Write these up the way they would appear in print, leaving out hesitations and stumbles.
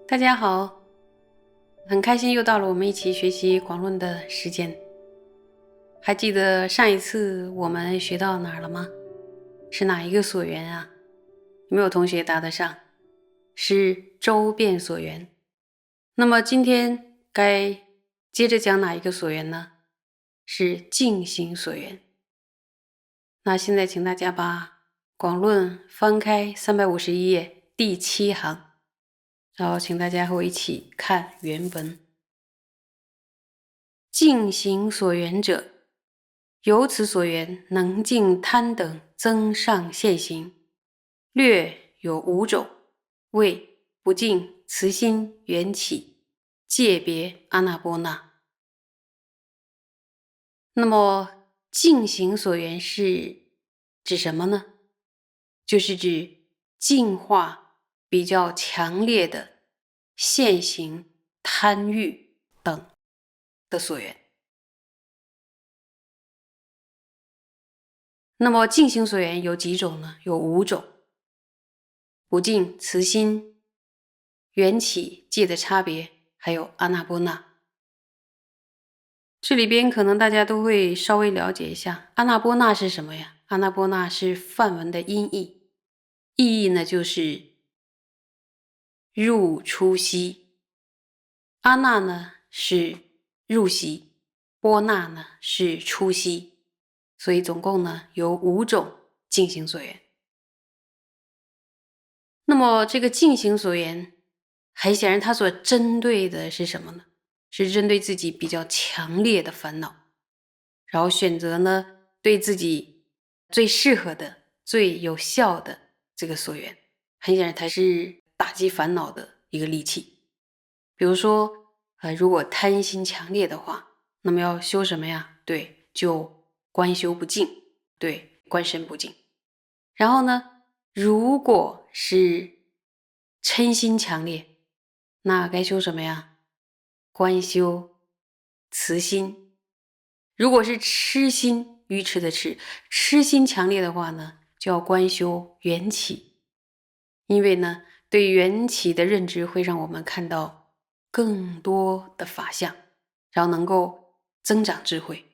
大家好，很开心又到了我们一起学习广论的时间。还记得上一次我们学到哪儿了吗？是哪一个所缘啊？有没有同学答得上？是周遍所缘。那么今天该接着讲哪一个所缘呢？是净行所缘。那现在请大家把广论翻开351页第7行，然后请大家和我一起看原文。净行所缘者，由此所缘能尽贪等增上现行，略有5种，为不净、慈心、缘起、界别、阿那波那。那么净行所缘是指什么呢？就是指净化比较强烈的现行、贪欲等的所缘。那么净行所缘有几种呢？有5种：不净、慈心、缘起、界的差别，还有阿那波那。这里边可能大家都会稍微了解一下，阿那波那是什么呀？阿那波那是梵文的音译，意义呢就是入出息。阿那呢是入息，波那呢是出息，所以总共呢有5种净行所缘。那么这个净行所缘，很显然它所针对的是什么呢？是针对自己比较强烈的烦恼，然后选择呢对自己最适合的、最有效的这个所缘。很显然它是打击烦恼的一个利器。比如说如果贪心强烈的话，那么要修什么呀？对，就观修不净，对，观身不净。然后呢，如果是嗔心强烈，那该修什么呀？观修慈心。如果是痴心，愚痴的痴，痴心强烈的话呢，就要观修缘起。因为呢，对缘起的认知会让我们看到更多的法相，然后能够增长智慧，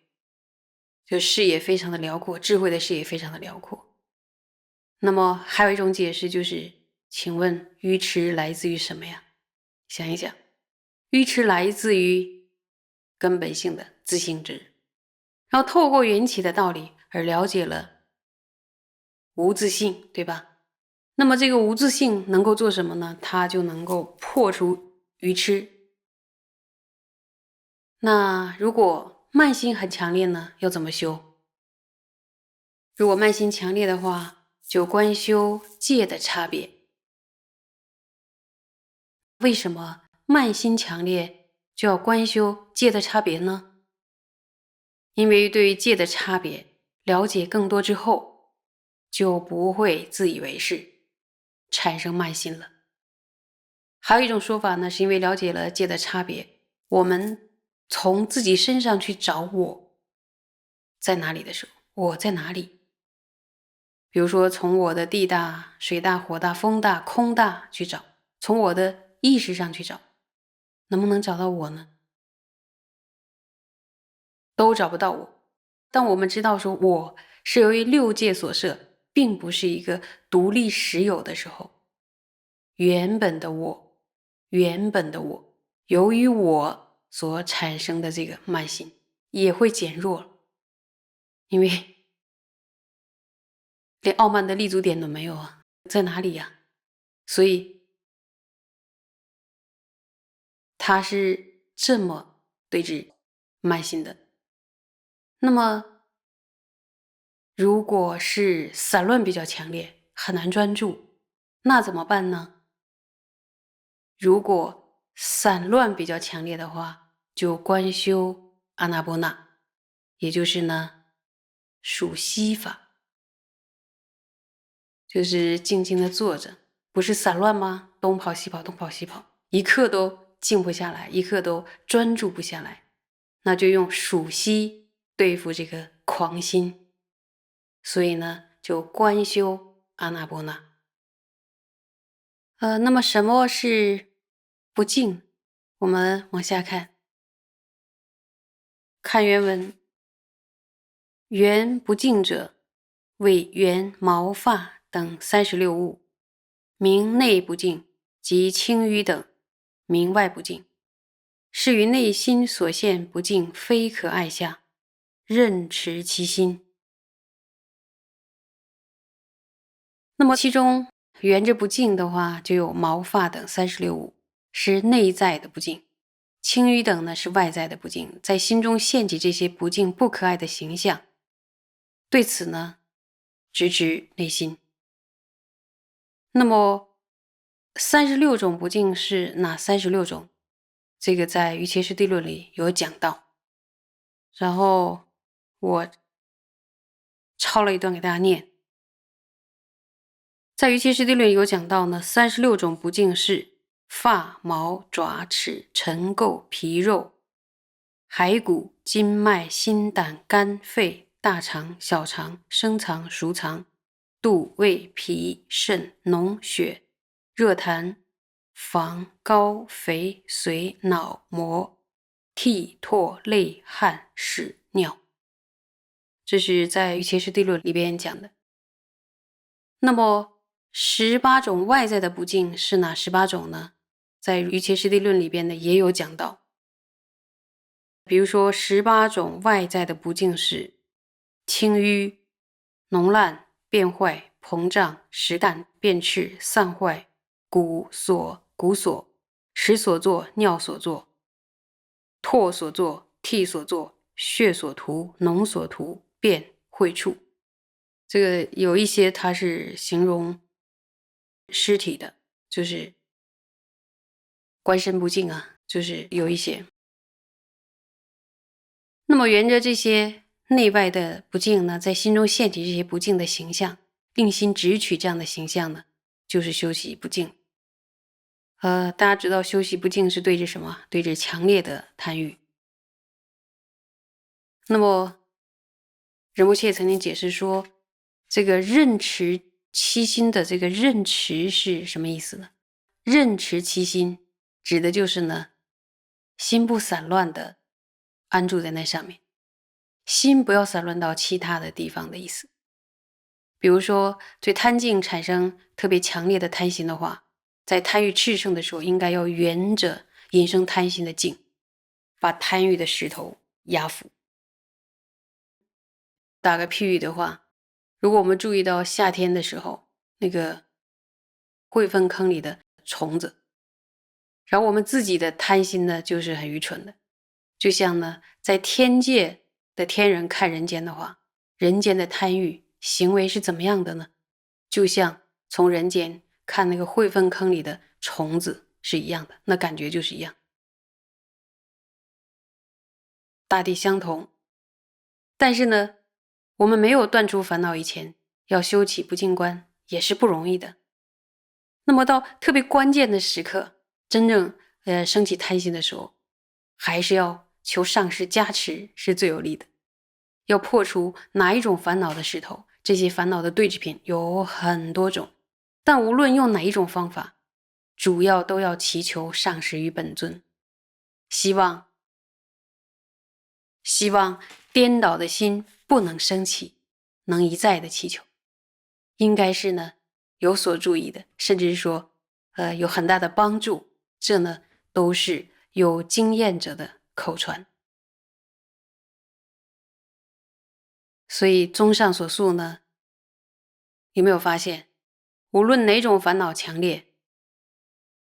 就视野非常的辽阔，智慧的视野非常的辽阔。那么还有一种解释就是，请问愚痴来自于什么呀？想一想，愚痴来自于根本性的自性质，然后透过缘起的道理而了解了无自性，对吧？那么这个无自性能够做什么呢？它就能够破除愚痴。那如果慢心很强烈呢，要怎么修？如果慢心强烈的话，就观修界的差别。为什么慢心强烈就要观修界的差别呢？因为对于界的差别了解更多之后，就不会自以为是，产生慢心了。还有一种说法呢，是因为了解了界的差别，我们从自己身上去找我在哪里的时候，我在哪里？比如说从我的地大、水大、火大、风大、空大去找，从我的意识上去找，能不能找到我呢？都找不到我。当我们知道说我是由于6界所设，并不是一个独立实有的时候，原本的我，由于我所产生的这个慢心也会减弱了，因为连傲慢的立足点都没有啊，在哪里呀？所以它是这么对治慢心的。那么如果是散乱比较强烈，很难专注，那怎么办呢？如果散乱比较强烈的话，就观修阿那波那，也就是呢数息法，就是静静的坐着，不是散乱吗？东跑西跑，东跑西跑，一刻都静不下来，一刻都专注不下来，那就用数息对付这个狂心。所以呢，就观修阿那波那。那么什么是不净？我们往下看，看原文。元不净者，为元毛发等36物，名内不净，及青瘀等，名外不净。是于内心所现不净，非可爱下，任持其心。那么其中圆着不净的话，就有毛发等36物，是内在的不净；青瘀等呢，是外在的不净。在心中现起这些不净不可爱的形象，对此呢，直指内心。那么36种不净是哪36种？这个在《瑜伽师地论》里有讲到，然后我抄了一段给大家念。在《瑜伽师地论》有讲到呢，36种不净是发、毛、爪、齿、尘垢、皮肉、骸骨、筋脉、心、胆、肝、肺、大肠、小肠、生肠、熟肠、肚、胃、脾、肾、脓、血、热痰、房、膏、肥、髓、脑、膜、涕、唾、泪、汗、屎、尿。这是在《瑜伽师地论》里边讲的。那么18种外在的不净是哪18种呢？在《瑜伽师地论》里边呢也有讲到。比如说18种外在的不净是青瘀、脓烂、变坏、膨胀、实干、变赤、散坏、骨所、骨所、屎所作、尿所作、唾所作、涕所作、血所涂、脓所涂、便秽处。这个有一些它是形容尸体的，就是官身不净啊，就是有一些。那么沿着这些内外的不净呢，在心中现起这些不净的形象，令心直取这样的形象呢，就是修习不净。大家知道修习不净是对着什么？对着强烈的贪欲。那么仁波切曾经解释说，这个任持其心的这个任持是什么意思呢？任持其心指的就是呢，心不散乱的安住在那上面，心不要散乱到其他的地方的意思。比如说对贪境产生特别强烈的贪心的话，在贪欲炽盛的时候，应该要沿着引生贪心的境，把贪欲的石头压服。打个譬喻的话，如果我们注意到夏天的时候，那个汇粪坑里的虫子，然后我们自己的贪心呢，就是很愚蠢的。就像呢，在天界的天人看人间的话，人间的贪欲行为是怎么样的呢？就像从人间看那个汇粪坑里的虫子是一样的，那感觉就是一样，大体相同。但是呢，我们没有断除烦恼以前，要修起不净观也是不容易的。那么到特别关键的时刻，真正升起贪心的时候，还是要求上师加持是最有力的。要破除哪一种烦恼的石头，这些烦恼的对治品有很多种，但无论用哪一种方法，主要都要祈求上师与本尊，希望颠倒的心不能升起，能一再的祈求，应该是呢有所注意的，甚至是说有很大的帮助。这呢都是有经验者的口传。所以综上所述呢，有没有发现，无论哪种烦恼强烈，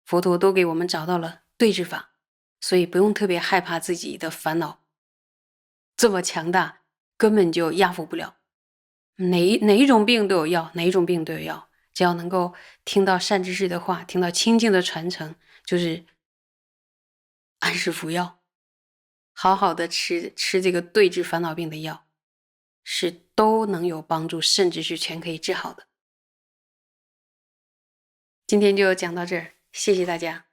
佛陀都给我们找到了对治法，所以不用特别害怕自己的烦恼这么强大，根本就压服不了。哪一种病都有药，哪一种病都有药，只要能够听到善知识的话，听到清净的传承，就是按时服药，好好的吃这个对治烦恼病的药，是都能有帮助，甚至是全可以治好的。今天就讲到这儿，谢谢大家。